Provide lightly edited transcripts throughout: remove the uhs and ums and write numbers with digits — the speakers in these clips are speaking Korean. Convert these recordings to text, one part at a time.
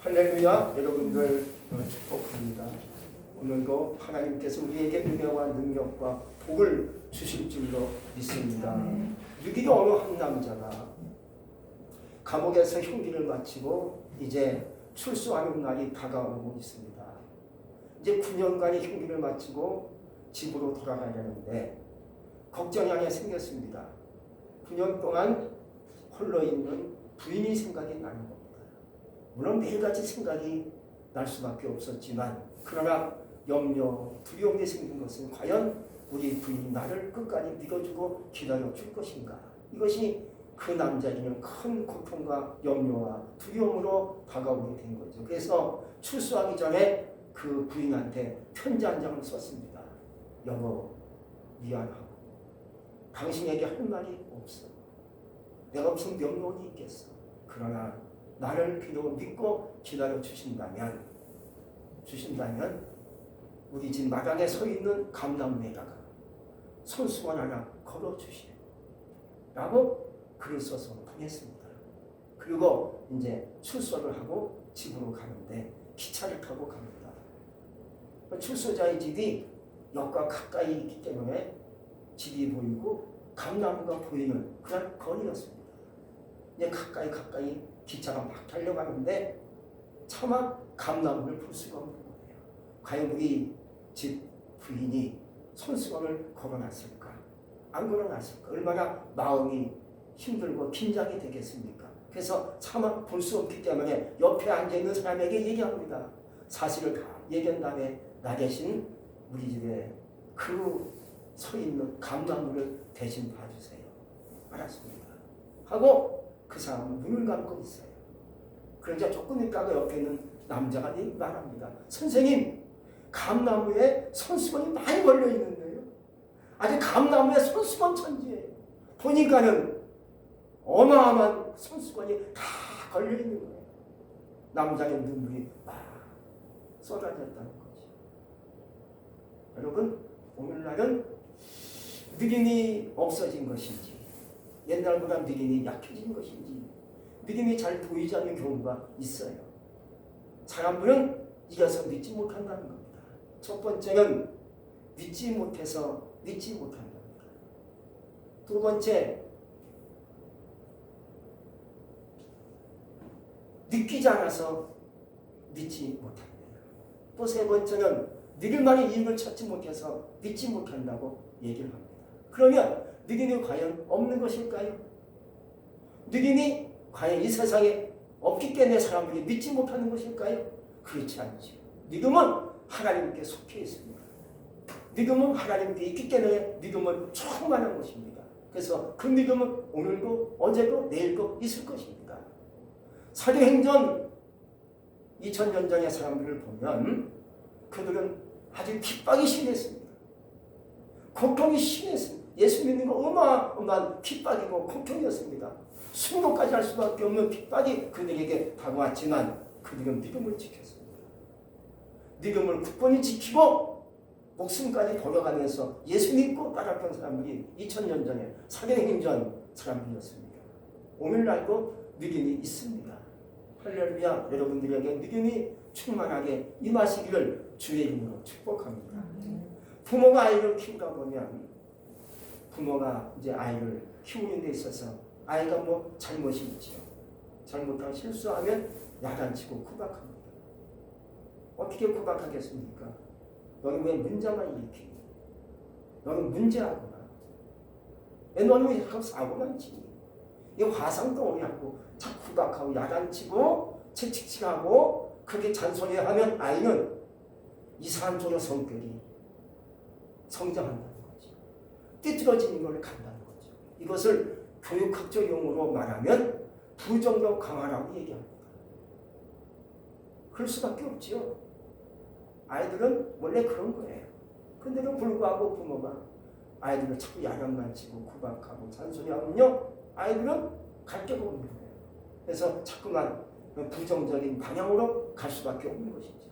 할렐루야. 여러분들 축복합니다. 오늘도 하나님께서 우리에게 은혜와 능력과 복을 주실 줄로 믿습니다. 유기도 어느 한 남자가 감옥에서 형기를 마치고 이제 출소하는 날이 다가오고 있습니다. 이제 9년간의 형기를 마치고 집으로 돌아가야 하는데 걱정이 하나 생겼습니다. 9년 동안 홀로 있는 부인이 생각이 나는 겁니다. 물론 매일같이 생각이 날 수밖에 없었지만 그러나 염려, 두려움이 생긴 것은 과연 우리 부인이 나를 끝까지 믿어주고 기다려줄 것인가. 이것이 그 남자에게는 큰 고통과 염려와 두려움으로 다가오게 된 거죠. 그래서 출소하기 전에 그 부인한테 편지 한 장을 썼습니다. 여보, 미안하고 당신에게 할 말이 없어. 내가 무슨 명분이 있겠어. 그러나 나를 믿고 기다려 주신다면 우리 집 마당에 서 있는 감나무에다가 손수건 하나 걸어주시오 라고 글을 써서 보냈습니다. 그리고 이제 출소를 하고 집으로 가는데 기차를 타고 갑니다. 출소자의 집이 역과 가까이 있기 때문에 집이 보이고 감나무가 보이는 그런 거리였습니다. 이제 가까이 기차가 막 달려가는데 차마 감나무를 볼 수가 없는 거예요. 과연 우리 집 부인이 손수건을 걸어놨을까? 안 걸어놨을까? 얼마나 마음이 힘들고 긴장이 되겠습니까? 그래서 차마 볼 수 없기 때문에 옆에 앉아있는 사람에게 얘기합니다. 사실을 다 얘기한 다음에 나 대신 우리 집에 그 서 있는 감나무를 대신 봐주세요. 알았습니다. 하고 그 사람은 눈을 감고 있어요. 그러자 조금 있다가 옆에 있는 남자가 말합니다. 선생님, 감나무에 손수건이 많이 걸려 있는데요. 아주 감나무에 손수건 천지예요. 보니까는 어마어마한 손수건이 다 걸려 있는 거예요. 남자의 눈물이 막 쏟아졌다는 거죠. 여러분, 오늘날은 믿음이 없어진 것인지, 옛날보다 믿음이 약해진 것인지, 믿음이 잘 보이지 않는 경우가 있어요. 사람들은 이어서 믿지 못한다는 겁니다. 첫 번째는 믿지 못해서 믿지 못한다는 겁니다. 두 번째, 믿기지 않아서 믿지 못합니다. 또 세 번째는 믿을 만한 이유를 찾지 못해서 믿지 못한다고 얘기를 합니다. 그러면 믿음이 과연 없는 것일까요? 믿음이 과연 이 세상에 없기 때문에 사람들이 믿지 못하는 것일까요? 그렇지 않죠. 믿음은 하나님께 속해 있습니다. 믿음은 하나님께 있기 때문에 믿음은 충만한 것입니다. 그래서 그 믿음은 오늘도 어제도 내일도 있을 것입니다. 사도행전 2000년 전의 사람들을 보면 그들은 아주 핍박이 심했습니다. 고통이 심했습니다. 예수 믿는 거 어마어마한 핍박이고 고통이었습니다. 순교까지 할 수밖에 없는 핍박이 그들에게 다가왔지만 그들은 믿음을 지켰습니다. 믿음을 굳건히 지키고 목숨까지 돌아가면서 예수 믿고 따랐던 사람들이 2000년 전에 사도행전 사람들이었습니다. 오늘날도 믿음이 있습니다. 할렐루야. 여러분들에게 믿음이 충만하게 임하시기를 주의 이름으로 축복합니다. 부모가 아이를 키우다 보면 부모가 이제 아이를 키우는 데 있어서 아이가 뭐 잘못이 있지요. 잘못하고 실수하면 야단치고 구박합니다. 어떻게 구박하겠습니까? 너는 왜 문제만 일으키니? 너는 문제하구나. 너는 왜 자꾸 사고만 치니? 이 화상덩어리하고 자꾸 구박하고 야단치고 채찍질하고 그렇게 잔소리하면 아이는 이상한 종의 성격이 성장한다는 거죠. 띠뚤어지는 걸 간다는 거죠. 이것을 교육학적 용어로 말하면 부정적 강화라고 얘기합니다. 그럴 수밖에 없지요. 아이들은 원래 그런 거예요. 근데도 불구하고 부모가 아이들을 자꾸 야단만 치고 구박하고 잔소리하면요, 아이들은 갈 데가 없는 거예요. 그래서 자꾸만 부정적인 방향으로 갈 수밖에 없는 것이죠.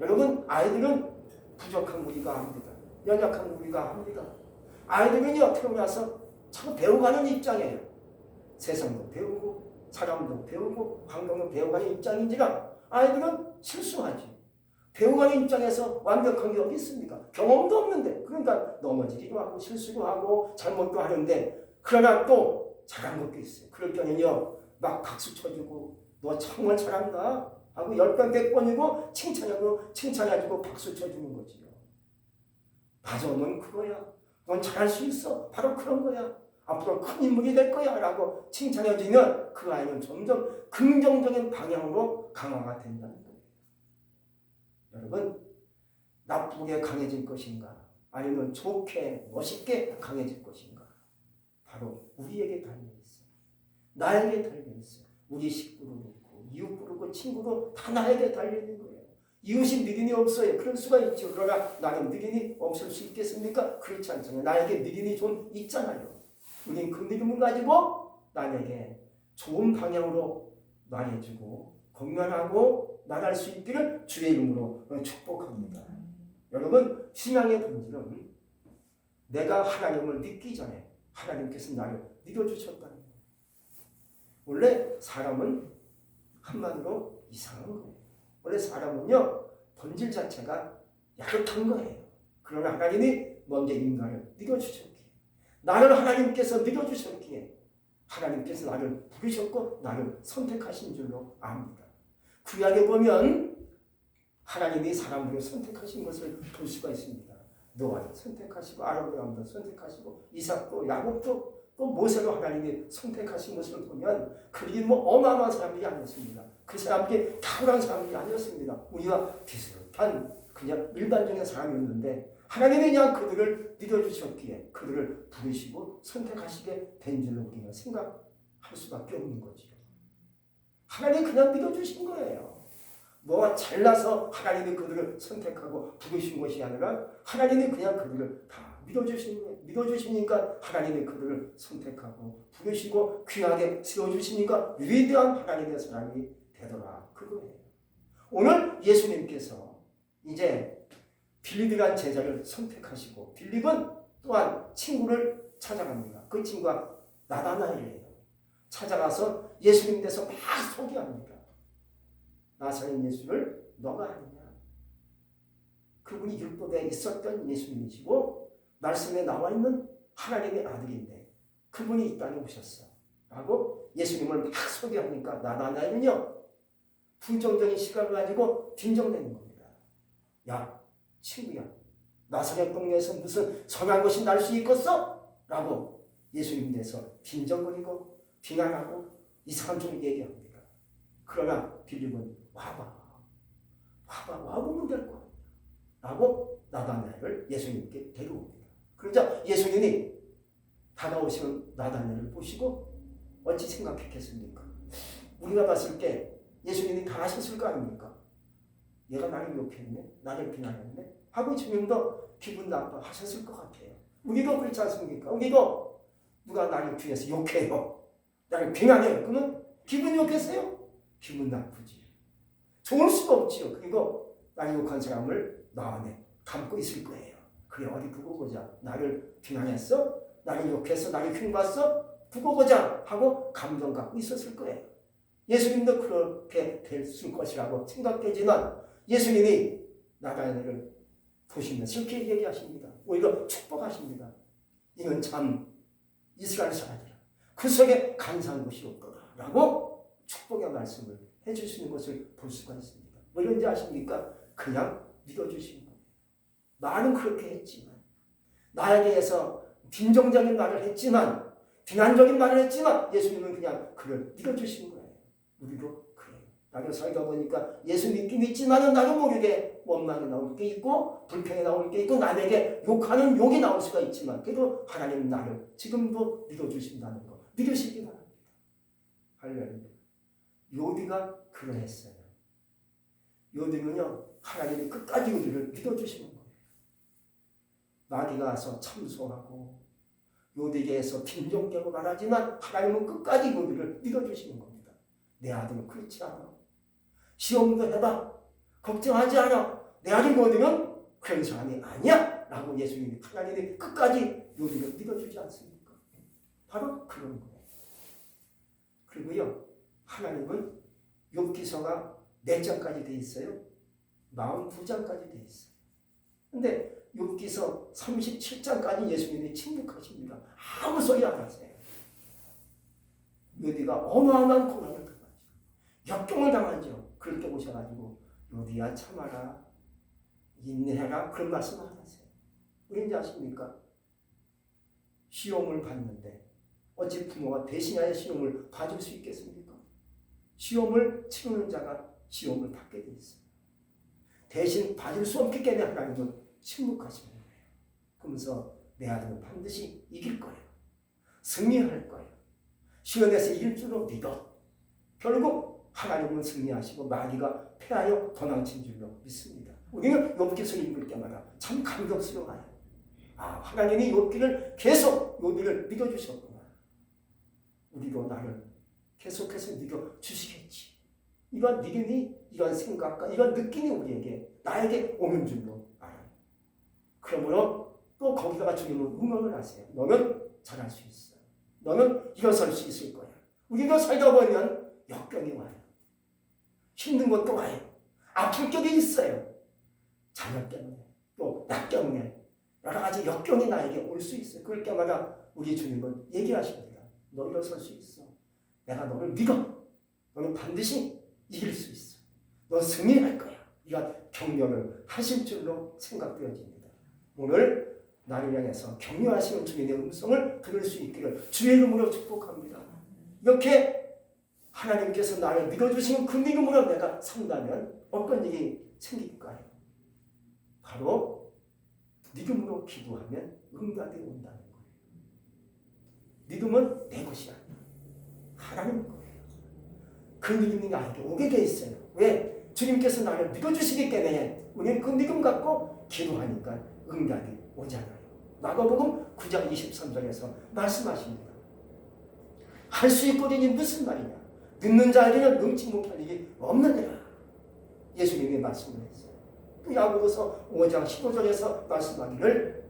여러분, 아이들은 부족한 우리가 합니다. 연약한 우리가 합니다. 아이들은요, 태어나서 자꾸 배워가는 입장이에요. 세상도 배우고 사람도 배우고 환경도 배워가는 입장인지라 아이들은 실수하지. 배워가는 입장에서 완벽한 게 어디 있습니까? 경험도 없는데. 그러니까 넘어지기도 하고 실수도 하고 잘못도 하는데 그러나 또 잘한 것도 있어요. 그럴 때는요. 막 박수 쳐주고 너 정말 잘한다 하고 10번 100번이고 칭찬해주고 박수 쳐주는 거지요. 맞아, 넌 그거야. 넌 잘할 수 있어. 바로 그런 거야. 앞으로 큰 인물이 될 거야 라고 칭찬해주면 그 아이는 점점 긍정적인 방향으로 강화가 된다는 거예요. 여러분, 나쁘게 강해질 것인가 아니면 좋게 멋있게 강해질 것인가 바로 우리에게 달려있어요. 나에게 달려있어요. 우리 식구도 그렇고 이웃도 그렇고 친구도 다 나에게 달려있는 거예요. 이웃이 느린이 없어요. 그럴 수가 있죠. 그러나 나는 느린이 없을 수 있겠습니까? 그렇지 않잖아요. 나에게 느린이 좀 있잖아요. 우린 그 느낌을 가지고 나에게 좋은 방향으로 말해주고 건강하고 나갈 수 있기를 주의 이름으로 축복합니다. 여러분, 신앙의 본질은 내가 하나님을 믿기 전에 하나님께서 나를 믿어주셨다는 거예요. 원래 사람은 한마디로 이상한 거예요. 원래 사람은요, 본질 자체가 야릇한 거예요. 그러나 하나님이 먼저 인간을 믿어주셨기에, 나를 하나님께서 믿어주셨기에 하나님께서 나를 부르셨고 나를 선택하신 줄로 압니다. 구약에 보면 하나님이 사람들을 선택하신 것을 볼 수가 있습니다. 노아를 선택하시고 아브라함도 선택하시고 이삭도 야곱도 또 모세도 하나님이 선택하신 것을 보면 그들이 뭐 어마어마한 사람들이 아니었습니다. 그 사람들이 탁월한 사람들이 아니었습니다. 우리와 비슷한 그냥 일반적인 사람이었는데 하나님이 그냥 그들을 믿어주셨기에 그들을 부르시고 선택하시게 된 줄로 우리가 생각할 수밖에 없는 거죠. 하나님이 그냥 믿어주신 거예요. 뭐가 잘나서 하나님이 그들을 선택하고 부르신 것이 아니라 하나님이 그냥 그들을 다 믿어주신 거예요. 믿어주시니까 하나님이 그들을 선택하고 부르시고 귀하게 세워주시니까 위대한 하나님의 사람이 되더라. 그거예요. 오늘 예수님께서 이제 빌립이라는 제자를 선택하시고 빌립은 또한 친구를 찾아갑니다. 그 친구가 나다나엘이에요. 찾아가서 예수님 대해서 막 소개합니다. 나사렛 예수를 너가 아느냐. 그분이 율법에 있었던 예수님이시고 말씀에 나와 있는 하나님의 아들인데 그분이 이 땅에 오셨어. 라고 예수님을 막 소개하니까 나다나엘은요. 부정적인 시각을 가지고 빈정내는 겁니다. 야, 친구야. 나사렛 동네에서 무슨 선한 것이 날 수 있겠어? 라고 예수님 대해서 빈정거리고 비난하고 이상한 소리 얘기합니다. 그러나 빌립은 와보면 될 거야. 라고 나다나엘을 예수님께 데려옵니다. 그러자 예수님이 다가오시는 나다나엘을 보시고 어찌 생각했겠습니까? 우리가 봤을 때 예수님이 다 하셨을 거 아닙니까? 얘가 나를 욕했네? 나를 비난했네? 하고 주님도 기분 나빠하셨을 것 같아요. 우리도 그렇지 않습니까? 우리도 누가 나를 뒤에서 욕해요. 나를 비난해요. 그러면 기분 좋겠어요? 기분 나쁘지. 좋을 수가 없지요. 그리고 나를 욕한 사람을 마음에 담고 있을 거예요. 그래, 어디 두고 보자. 나를 비난했어? 나를 욕했어? 나를 흉봤어? 두고 보자 하고 감정 갖고 있었을 거예요. 예수님도 그렇게 됐을 것이라고 생각되지만 예수님이 나다나엘을 보시면서 이렇게 얘기하십니다. 오히려 축복하십니다. 이건 참 이스라엘 사람이라. 그 속에 간사한 것이 없더라. 라고 축복의 말씀을 해주시는 것을 볼 수가 있습니다. 뭐 이런지 아십니까? 그냥 믿어주시는 거예요. 나는 그렇게 했지만 나에 대해서 빈정적인 말을 했지만 비난적인 말을 했지만 예수님은 그냥 그를 믿어주시는 거예요. 우리도 그래요. 나도 살다 보니까 예수 믿긴 있지만 나도 모르게 원망이 나올 게 있고 불평이 나올 게 있고 남에게 욕하는 욕이 나올 수가 있지만 그래도 하나님은 나를 지금도 믿어주신다는 거 믿으시기 바랍니다. 할렐루야. 요비가 그러했어요. 요비는요 하나님이 끝까지 우리를 믿어주시는 거예요. 마귀가 와서 참소하고 요비에게서 빈정대고 말하지만 하나님은 끝까지 우리를 믿어주시는 겁니다. 내 아들은 그렇지 않아. 시험도 해봐. 걱정하지 않아. 내 아들 요비는 그런 사람이 아니야. 라고 예수님이 하나님이 끝까지 요비를 믿어주지 않습니까? 바로 그런 거예요. 그리고요 하나님은 욥기서가 몇 장까지 돼 있어요? 42장까지 돼 있어요. 근데 욥기서 37장까지 예수님이 침묵하십니다. 아무 소리 안 하세요. 욥기가 어마어마한 고난을 당하죠. 역경을 당하죠. 그렇게 오셔가지고 욥기야 참아라, 인내해라, 그런 말씀을 하세요. 왠지 아십니까? 시험을 받는데 어찌 부모가 대신하여 시험을 봐줄 수 있겠습니까? 시험을 치르는 자가 시험을 받게 돼 있어요. 대신 봐줄 수 없기 때문에 하나님은 침묵하시는 거예요. 그러면서 내 아들은 반드시 이길 거예요. 승리할 거예요. 시험에서 이길 줄로 믿어. 결국 하나님은 승리하시고 마귀가 패하여 도망친 줄로 믿습니다. 우리는 욥기서 읽을 때마다 참 감격스러워요. 아, 하나님이 욥기를 계속 욥기를 믿어주셨구나. 우리도 나를 계속해서 믿어주시겠지. 이런 믿음이, 이런 생각과 이런 느낌이 우리에게, 나에게 오는 줄로 알아요. 그러므로 또 거기다가 주님은 응원을 하세요. 너는 잘할 수 있어. 너는 일어설 수 있을 거야. 우리가 살다 보면 역경이 와요. 힘든 것도 와요. 아플 적이 있어요. 자녀 때문에, 또 나 때문에 여러 가지 역경이 나에게 올 수 있어요. 그럴 때마다 우리 주님은 얘기하십니다. 너 일어설 수 있어. 내가 너를 믿어. 너는 반드시 이길 수 있어. 너 승리할 거야. 이런 격려를 하실 줄로 생각되어집니다. 오늘 나를 향해서 격려하시는 주님의 음성을 들을 수 있기를 주의 이름으로 축복합니다. 이렇게 하나님께서 나를 믿어주시는 그 믿음으로 내가 산다면 어떤 일이 생길까요? 바로 믿음으로 기도하면 응답이 온다는 거예요. 믿음은 내 것이 아니야. 하나님 거예요. 그 믿음이 나에게 오게 돼 있어요. 왜? 주님께서 나를 믿어주시기 때문에 우리는 그 믿음 갖고 기도하니까 응답이 오잖아요. 마가복음 9장 23절에서 말씀하십니다. 할 수 있거든이 무슨 말이냐? 믿는 자에게는 능치 못할 일이 없느니라. 예수님이 말씀을 했어요. 또 야고보서 5장 15절에서 말씀하기를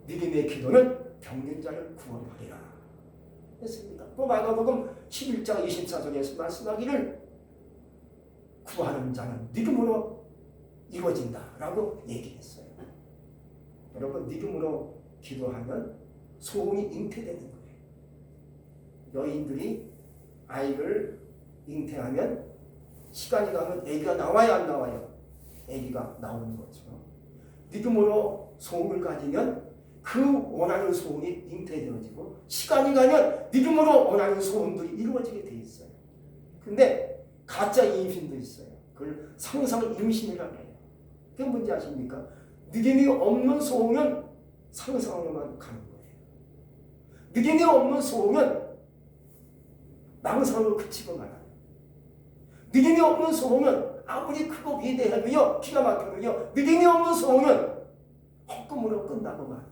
믿음의 기도는 병든 자를 구원하리라 했습니다. 또 마가복음 11장 24절에서 말씀하기를 구하는 자는 믿음으로 이루어진다라고 얘기했어요. 여러분, 믿음으로 기도하면 소원이 잉태되는 거예요. 여인들이 아이를 잉태하면 시간이 가면 아기가 나와야 안 나와요? 아기가 나오는 것처럼 믿음으로 소원을 가지면 그 원하는 소원이 잉태되어지고 시간이 가면 믿음으로 원하는 소원들이 이루어지게 돼 있어요. 근데 가짜 임신도 있어요. 그걸 상상 임신이라고 해요. 그게 뭔지 아십니까? 믿음이 없는 소원은 상상으로만 가는 거예요. 믿음이 없는 소원은 망상으로 그치고 말아요. 믿음이 없는 소원은 아무리 크고 위대하고요, 기가 막히고요, 믿음이 없는 소원은 헛꿈으로 끝나고 말아요.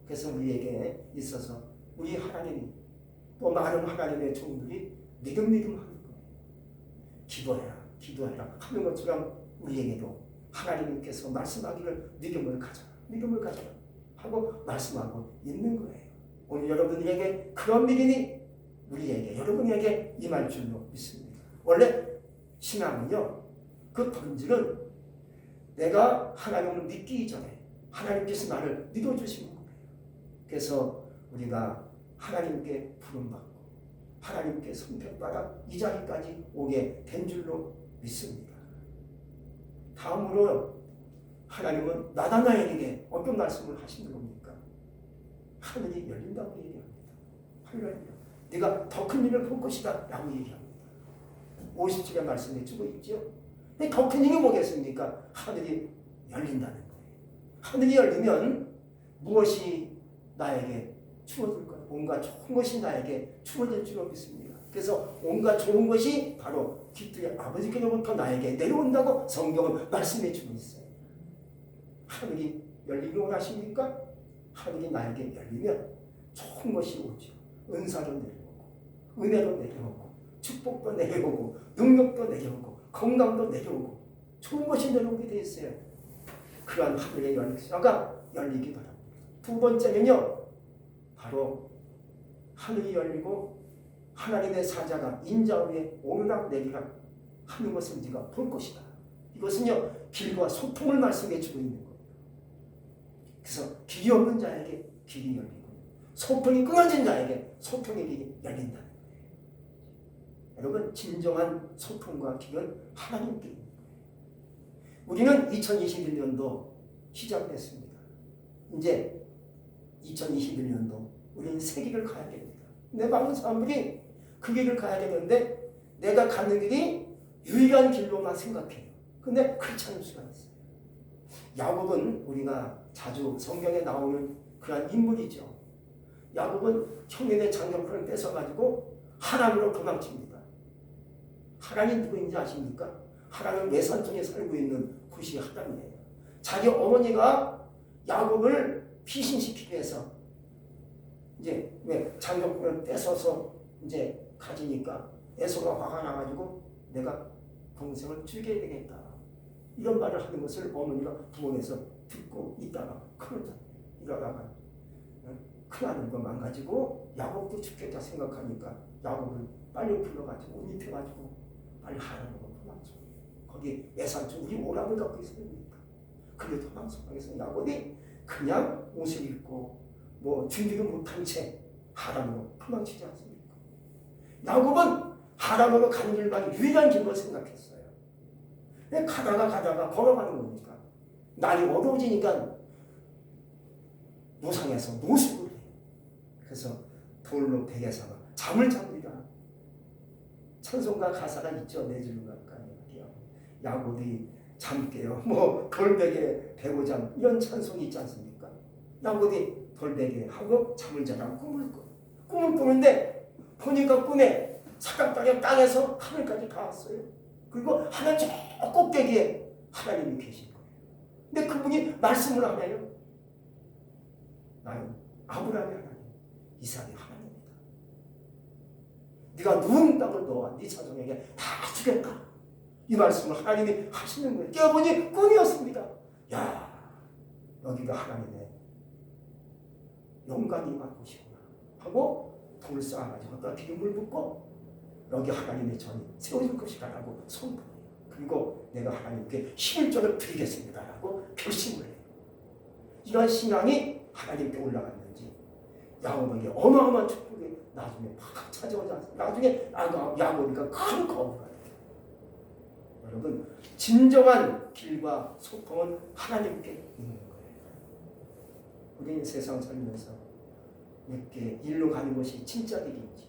그래서 우리에게 있어서 우리 하나님이 또 많은 하나님의 종들이 믿음 하는 거예요. 기도해라 하는 것처럼 우리에게도 하나님께서 말씀하기를 믿음을 가져라 하고 말씀하고 있는 거예요. 오늘 여러분에게 그런 믿음이 우리에게, 여러분에게 임할 줄로 믿습니다. 원래 신앙은요, 그 본질은 내가 하나님을 믿기 전에 하나님께서 나를 믿어주시는 거예요. 그래서 우리가 하나님께 부름받고 하나님께 선택받아 이 자리까지 오게 된 줄로 믿습니다. 다음으로 하나님은 나다나엘에게 어떤 말씀을 하시는 겁니까? 하늘이 열린다고 얘기합니다. 할렐루야. 네가 더 큰 일을 볼 것이다 라고 얘기합니다. 50절의 말씀해 주고 있죠. 더 큰 일이 뭐겠습니까? 하늘이 열린다는 거예요. 하늘이 열리면 무엇이 나에게 주어질 거예요? 온갖 좋은 것이 나에게 주어질 줄로 믿습니다. 그래서 온갖 좋은 것이 바로 기토의 아버지께로부터 나에게 내려온다고 성경은 말씀해 주고 있어요. 하늘이 열리기 원하십니까? 하늘이 나에게 열리면 좋은 것이 오죠. 은사도 내려오고 은혜도 내려오고 축복도 내려오고 능력도 내려오고 건강도 내려오고 좋은 것이 내려오게 되어 있어요. 그러한 하늘의 열쇠가 열리기 바랍니다. 두 번째는요, 바로 하늘이 열리고 하나님의 사자가 인자 위에 오르락 내리락 하는 것을 네가 볼 것이다. 이것은요 길과 소통을 말씀해 주고 있는 거예요. 그래서 길이 없는 자에게 길이 열리고 소통이 끊어진 자에게 소통의 길이 열린다. 여러분 진정한 소통과 길은 하나님께 있는 거예요. 우리는 2021년도 시작됐습니다. 이제 2021년도 우리는 새 길을 가야 됩니다. 근데 많은 사람들이 그 길을 가야 되는데 내가 가는 길이 유일한 길로만 생각해요. 근데 그렇지 않을 수가 있어요. 야곱은 우리가 자주 성경에 나오는 그런 인물이죠. 야곱은 형님의 장정권을 뺏어가지고 하란으로 도망칩니다. 하란이 누구인지 아십니까? 하란은 외산촌에 살고 있는 구시 하란이에요. 자기 어머니가 야곱을 피신시키기 위해서 이제 왜 장정권을 뺏어서 이제 가지니까 에서가 화가 나가지고 내가 동생을 죽여야 되겠다. 이런 말을 하는 것을 어머니가 부엌에서 듣고 있다가 이러다가 큰아들과 망가지고 야곱도 죽겠다 생각하니까 야곱을 빨리 불러가지고 옷 입혀가지고 빨리 하라고 도망쳐. 거기 외산촌 우리 오락을 갖고 있습니다. 그게 도망쳐서 야곱이 그냥 옷을 입고 뭐 준비도 못한 채 하란으로 도망치지 않습니까? 야곱은 하란으로 가는 길만 유일한 길로 생각했어요. 가다가 걸어가는 거니까 날이 어두워지니까 노상에서 노숙을 해요. 그래서 돌로 베개사가 잠을 잡니다. 찬송가 가사가 있죠. 네 줄로 가까이 야곱이 잠 깨요. 뭐 돌베개 배고잠 이런 찬송이 있지 않습니까? 야곱이 돌베개 하고 잠을 자다가 꿈을 꾸는데 보니까 꿈에 사각당의 땅에서 하늘까지 닿았어요. 그리고 하늘 저 꼭대기에 하나님이 계신 거예요. 근데 그분이 말씀을 하네요. 나는 아브라함의 하나님, 이삭의 하나님이다. 네가 누운 땅을 너와 네 자손에게 다 주겠다. 이 말씀을 하나님이 하시는 거예요. 깨어보니 꿈이었습니다. 야, 여기가 하나님의 영광이 임한 곳이구나 하고 돌을 쌓아가지고 또 기름을 붓고 여기 하나님의 전이 세워질 것이라고 선포해요. 그리고 내가 하나님께 11조를 드리겠습니다라고 결심을 해요. 이러한 신앙이 하나님께 올라갔는지 야곱에게 어마어마한 축복이 나중에 팍 찾아오지 않습니까? 나중에 야곱이가 큰 거부가 돼요. 여러분 진정한 길과 소통은 하나님께 있는 거예요. 우리는 세상 살면서 이렇게 일로 가는 것이 진짜 길인지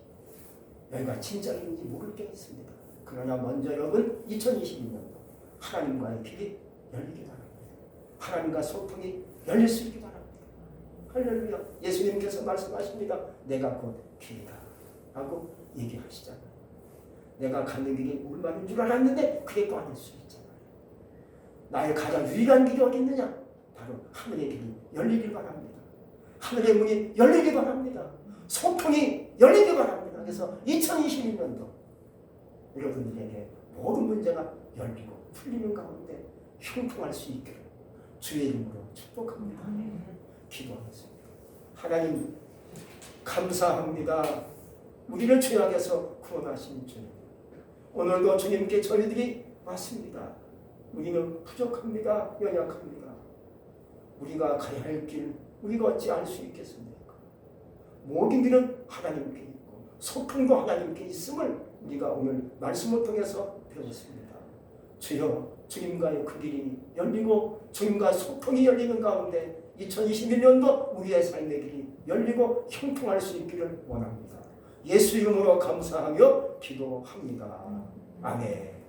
여기가 진짜 길인지 모를 게 있습니다. 그러나 먼저 여러분 2022년도 하나님과의 길이 열리기 바랍니다. 하나님과 소통이 열릴 수 있기 바랍니다. 할렐루야. 예수님께서 말씀하십니다. 내가 곧 길이다 라고 얘기하시잖아요. 내가 가는 길이 올바른 줄 알았는데 그게 또 아닐 수 있잖아요. 나의 가장 유일한 길이 어디 있느냐? 바로 하늘의 길이 열리길 바랍니다. 하늘의 문이 열리길 바랍니다. 소통이 열리길 바랍니다. 그래서 2022년도 여러분들에게 모든 문제가 열리고 풀리는 가운데 형통할 수 있기를 주의 이름으로 축복합니다. 기도하겠습니다. 하나님 감사합니다. 우리를 죄악에서 구원하신 주님, 오늘도 주님께 저희들이 왔습니다. 우리는 부족합니다. 연약합니다. 우리가 가야 할 길 우리가 어찌 알 수 있겠습니까? 모든 길은 하나님께 있고 소통도 하나님께 있음을 우리가 오늘 말씀을 통해서 배웠습니다. 주여, 주님과의 그 길이 열리고 주님과 소통이 열리는 가운데 2021년도 우리의 삶의 길이 열리고 형통할 수 있기를 원합니다. 예수 이름으로 감사하며 기도합니다. 아멘.